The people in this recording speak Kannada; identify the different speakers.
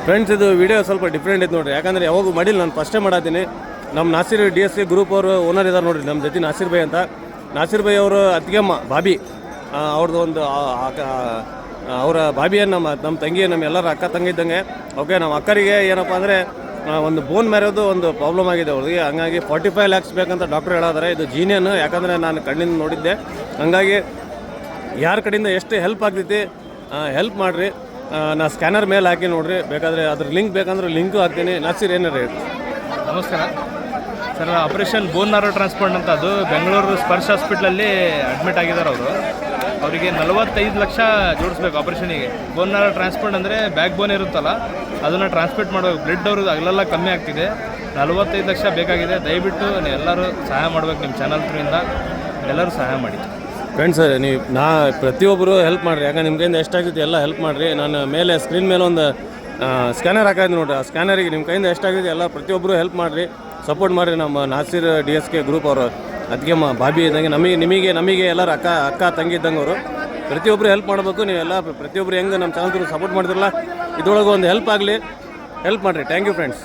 Speaker 1: ಫ್ರೆಂಡ್ಸ್, ಇದು ವಿಡಿಯೋ ಸ್ವಲ್ಪ ಡಿಫ್ರೆಂಟ್ ಐತೆ ನೋಡಿರಿ. ಯಾಕಂದರೆ ಯಾವಾಗೂ ಮಾಡಿಲ್ಲ, ನಾನು ಫಸ್ಟೇ ಮಾಡತ್ತೀನಿ. ನಮ್ಮ ನಾಸಿರ್ DSK ಗ್ರೂಪ್ ಅವರು ಓನರ್ ಇದ್ದಾರೆ ನೋಡಿರಿ, ನಮ್ಮ ಜೊತೆ ನಾಸಿರ್ ಬೈ ಅಂತ. ನಾಸಿರ್ ಬೈ ಅವರು ಅತ್ತಿಗೆಮ್ಮ ಬಾಬಿ, ಅವ್ರದ್ದು ಒಂದು ಅವರ ಬಾಬಿಯನ್ನು ನಮ್ಮ ತಂಗಿ, ನಮ್ಮ ಎಲ್ಲರ ಅಕ್ಕ ತಂಗಿ ಇದ್ದಂಗೆ. ಓಕೆ, ನಮ್ಮ ಅಕ್ಕರಿಗೆ ಏನಪ್ಪ ಅಂದರೆ ಒಂದು ಬೋನ್ ಮ್ಯಾರೋದು ಒಂದು ಪ್ರಾಬ್ಲಮ್ ಆಗಿದೆ ಅವ್ರಿಗೆ. ಹಂಗಾಗಿ 45 lakhs ಬೇಕಂತ ಡಾಕ್ಟ್ರ್ ಹೇಳಿದಾರೆ. ಇದು ಜೀನಿಯನ್, ಯಾಕಂದರೆ ನಾನು ಕಣ್ಣಿಂದ ನೋಡಿದ್ದೆ. ಹಂಗಾಗಿ ಯಾರ ಕಡೆಯಿಂದ ಎಷ್ಟು ಹೆಲ್ಪ್ ಆಗ್ತೈತಿ ಹೆಲ್ಪ್ ಮಾಡಿರಿ. ನಾ ಸ್ಕ್ಯಾನರ್ ಮೇಲೆ ಹಾಕಿ ನೋಡಿರಿ, ಬೇಕಾದರೆ ಅದ್ರ ಲಿಂಕ್ ಬೇಕಂದ್ರೆ ಲಿಂಕು ಹಾಕ್ತೀನಿ. ನಾಸಿರ್ ಏನಾರ
Speaker 2: ನಮಸ್ಕಾರ sir. Operation bone marrow transplant ಅಂತ, ಅದು ಬೆಂಗಳೂರು ಸ್ಪರ್ಶ್ ಹಾಸ್ಪಿಟ್ಲಲ್ಲಿ ಅಡ್ಮಿಟ್ ಆಗಿದ್ದಾರೆ ಅವರು. ಅವರಿಗೆ 45 ಲಕ್ಷ ಜೋಡಿಸ್ಬೇಕು ಆಪರೇಷನಿಗೆ. ಬೋನ್ ಮ್ಯಾರೋ ಟ್ರಾನ್ಸ್ಪ್ಲಾಂಟ್ ಅಂದರೆ ಬ್ಯಾಕ್ ಬೋನ್ ಇರುತ್ತಲ್ಲ, ಅದನ್ನು ಟ್ರಾನ್ಸ್ಪ್ಲಾಂಟ್ ಮಾಡಬೇಕು. ಬ್ಲಡ್ ಅವ್ರದ್ದು ಅಗಲೆಲ್ಲ ಕಮ್ಮಿ ಆಗ್ತಿದೆ. 45 ಲಕ್ಷ ಬೇಕಾಗಿದೆ. ದಯವಿಟ್ಟು ಎಲ್ಲರೂ ಸಹಾಯ ಮಾಡಬೇಕು. ನಿಮ್ಮ ಚಾನಲ್ ಥ್ರೂಯಿಂದ ಎಲ್ಲರೂ ಸಹಾಯ ಮಾಡಿ
Speaker 1: ಫ್ರೆಂಡ್ಸ್. ನೀವು ಪ್ರತಿಯೊಬ್ಬರು ಹೆಲ್ಪ್ ಮಾಡಿರಿ. ಯಾಕಂದ್ರೆ ನಿಮ್ಮ ಕೈಯಿಂದ ಎಷ್ಟಾಗ್ತೈತಿ ಎಲ್ಲ ಹೆಲ್ಪ್ ಮಾಡಿರಿ. ನಾನು ಮೇಲೆ ಸ್ಕ್ರೀನ್ ಮೇಲೆ ಒಂದು ಸ್ಕ್ಯಾನರ್ ಹಾಕಿದ್ದೆ ನೋಡಿರಿ. ಆ ಸ್ಕ್ಯಾನರಿಗೆ ನಿಮ್ಮ ಕೈಯಿಂದ ಎಷ್ಟಾಗ್ತೈತಿ ಎಲ್ಲ ಪ್ರತಿಯೊಬ್ಬರು ಹೆಲ್ಪ್ ಮಾಡಿರಿ, ಸಪೋರ್ಟ್ ಮಾಡಿರಿ. ನಮ್ಮ ನಾಸಿರ್ DSK ಗ್ರೂಪ್ ಅವರು ಅದಕ್ಕೆ ಬಾಬಿ ಇದ್ದಂಗೆ ನಮಗೆ ಎಲ್ಲರೂ ಅಕ್ಕ ತಂಗಿ ಇದ್ದಂಗೆ ಅವರು. ಪ್ರತಿಯೊಬ್ಬರು ಹೆಲ್ಪ್ ಮಾಡಬೇಕು. ನೀವೆಲ್ಲ ಪ್ರತಿಯೊಬ್ಬರು ಹೆಂಗೆ ನಮ್ಮ ಚಾನಲ್ ಸಪೋರ್ಟ್ ಮಾಡಿದ್ರಲ್ಲ, ಇದ್ರೊಳಗೆ ಒಂದು ಹೆಲ್ಪ್ ಆಗಲಿ, ಹೆಲ್ಪ್ ಮಾಡಿರಿ. Thank you friends.